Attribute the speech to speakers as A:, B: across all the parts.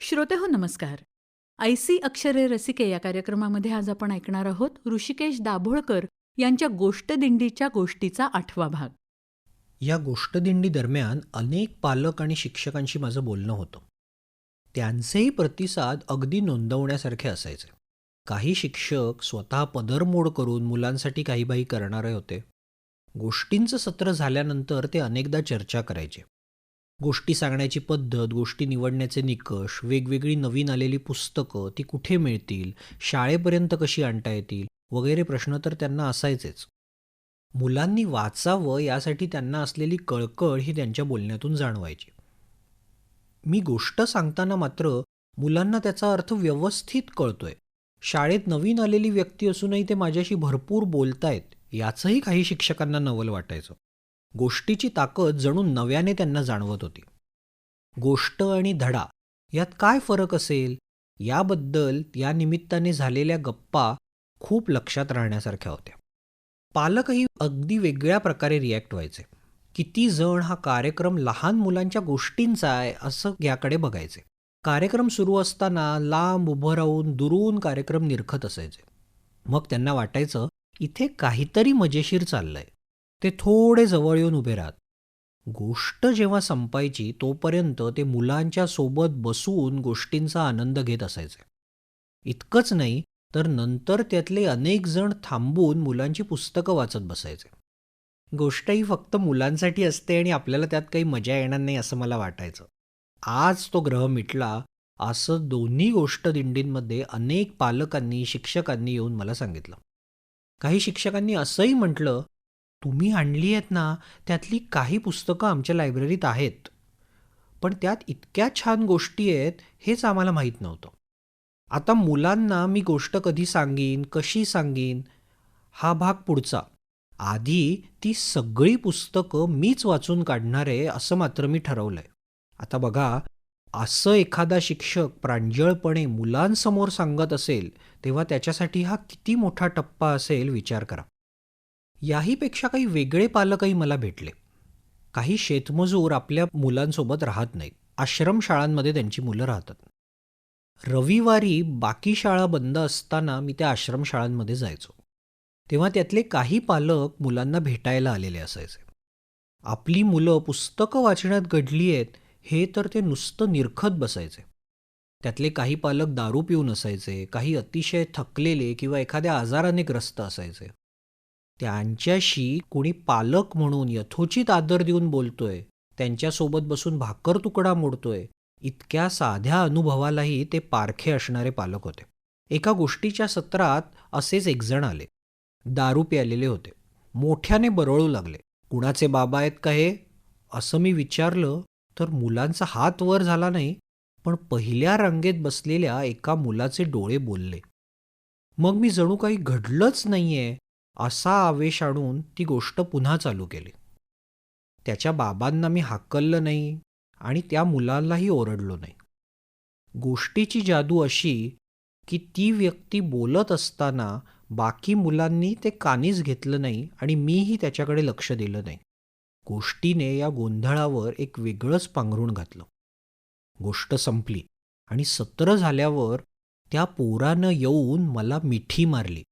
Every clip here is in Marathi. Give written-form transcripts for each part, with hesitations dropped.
A: श्रोतेहो नमस्कार. ऐसी अक्षरे रसिके या कार्यक्रमामध्ये आज आपण ऐकणार आहोत ऋषिकेश दाभोळकर यांच्या गोष्टदिंडीच्या गोष्टीचा 8वा भाग.
B: या गोष्टदिंडी दरम्यान अनेक पालक आणि शिक्षकांशी माझं बोलणं होतं. त्यांचेही प्रतिसाद अगदी नोंदवण्यासारखे असायचे. काही शिक्षक स्वतः पदरमोड करून मुलांसाठी काही बाही करणारे होते. गोष्टींचं सत्र झाल्यानंतर ते अनेकदा चर्चा करायचे. गोष्टी सांगण्याची पद्धत, गोष्टी निवडण्याचे निकष, वेगवेगळी नवीन आलेली पुस्तकं ती कुठे मिळतील, शाळेपर्यंत कशी आणता येतील वगैरे प्रश्न तर त्यांना असायचेच. मुलांनी वाचावं यासाठी त्यांना असलेली कळकळ ही त्यांच्या बोलण्यातून जाणवायची. मी गोष्ट सांगताना मात्र मुलांना त्याचा अर्थ व्यवस्थित कळतोय, शाळेत नवीन आलेली व्यक्ती असूनही ते माझ्याशी भरपूर बोलतायत याचंही काही शिक्षकांना नवल वाटायचं. गोष्टीची ताकद जणू नव्याने त्यांना जाणवत होती. गोष्ट आणि धडा यात काय फरक असेल याबद्दल या निमित्ताने झालेल्या गप्पा खूप लक्षात राहण्यासारख्या होत्या. पालकही अगदी वेगळ्या प्रकारे रिॲक्ट व्हायचे. किती जण हा कार्यक्रम लहान मुलांच्या गोष्टींचा आहे असं याकडे बघायचे. कार्यक्रम सुरू असताना लांब उभं राहून दुरून कार्यक्रम निरखत असायचे. मग त्यांना वाटायचं इथे काहीतरी मजेशीर चाललंय. ते थोडे जवळ येऊन उभे राहत. गोष्ट जेव्हा संपायची तोपर्यंत ते मुलांच्या सोबत बसून गोष्टींचा आनंद घेत असायचे. इतकंच नाही तर नंतर त्यातले अनेक जण थांबून मुलांची पुस्तकं वाचत बसायचे. गोष्ट ही फक्त मुलांसाठी असते आणि आपल्याला त्यात काही मजा येणार नाही असं मला वाटायचं. आज तो ग्रह मिटला असं दोन्ही गोष्टदिंडींमध्ये अनेक पालकांनी, शिक्षकांनी येऊन मला सांगितलं. काही शिक्षकांनी असंही म्हटलं, तुम्ही आणली आहेत ना, त्यातली काही पुस्तकं आमच्या लायब्ररीत आहेत, पण त्यात इतक्या छान गोष्टी आहेत हेच आम्हाला माहीत नव्हतं. आता मुलांना मी गोष्ट कधी सांगीन, कशी सांगीन हा भाग पुढचा. आधी ती सगळी पुस्तकं मीच वाचून काढणार आहे असं मात्र मी ठरवलंय. आता बघा, असं एखादा शिक्षक प्रांजळपणे मुलांसमोर सांगत असेल तेव्हा त्याच्यासाठी हा किती मोठा टप्पा असेल विचार करा. याहीपेक्षा काही वेगळे पालकही मला भेटले. काही शेतमजूर आपल्या मुलांसोबत राहत नाहीत. आश्रमशाळांमध्ये त्यांची मुलं राहतात. रविवारी बाकी शाळा बंद असताना मी त्या आश्रमशाळांमध्ये जायचो. तेव्हा त्यातले काही पालक मुलांना भेटायला आलेले असायचे. आपली मुलं पुस्तकं वाचण्यात गढली आहेत हे तर ते नुसतं निरखत बसायचे. त्यातले काही पालक दारू पिऊन असायचे, काही अतिशय थकलेले किंवा एखाद्या आजाराने ग्रस्त असायचे. त्यांच्याशी कोणी पालक म्हणून यथोचित आदर देऊन बोलतोय, त्यांच्यासोबत बसून भाकर तुकडा मोडतोय, इतक्या साध्या अनुभवालाही ते पारखे असणारे पालक होते. एका गोष्टीच्या सत्रात असेच एक जण आले. दारू प्यालेले होते. मोठ्याने बरळू लागले. कुणाचे बाबा आहेत का हे असं मी विचारलं तर मुलांचा हात वर झाला नाही, पण पहिल्या रांगेत बसलेल्या एका मुलाचे डोळे बोलले. मग मी जणू काही घडलंच नाहीये असा आवेश आणून ती गोष्ट पुन्हा चालू केली. त्याच्या बाबांना मी हाकललं नाही आणि त्या मुलालाही ओरडलो नाही. गोष्टीची जादू अशी की ती व्यक्ती बोलत असताना बाकी मुलांनी ते कानीच घेतलं नाही आणि मीही त्याच्याकडे लक्ष दिलं नाही. गोष्टीने या गोंधळावर एक वेगळंच पांघरूण घातलं. गोष्ट संपली आणि सत्र झाल्यावर त्या पोरानं येऊन मला मिठी मारली.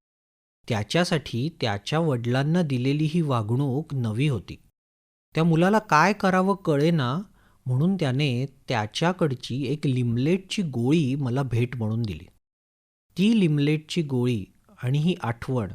B: त्याच्यासाठी त्याच्या वडिलांना दिलेली ही वागणूक नवी होती. त्या मुलाला काय करावं कळेना म्हणून त्याने त्याच्याकडची एक लिमलेटची गोळी मला भेट म्हणून दिली. ती लिमलेटची गोळी आणि ही आठवण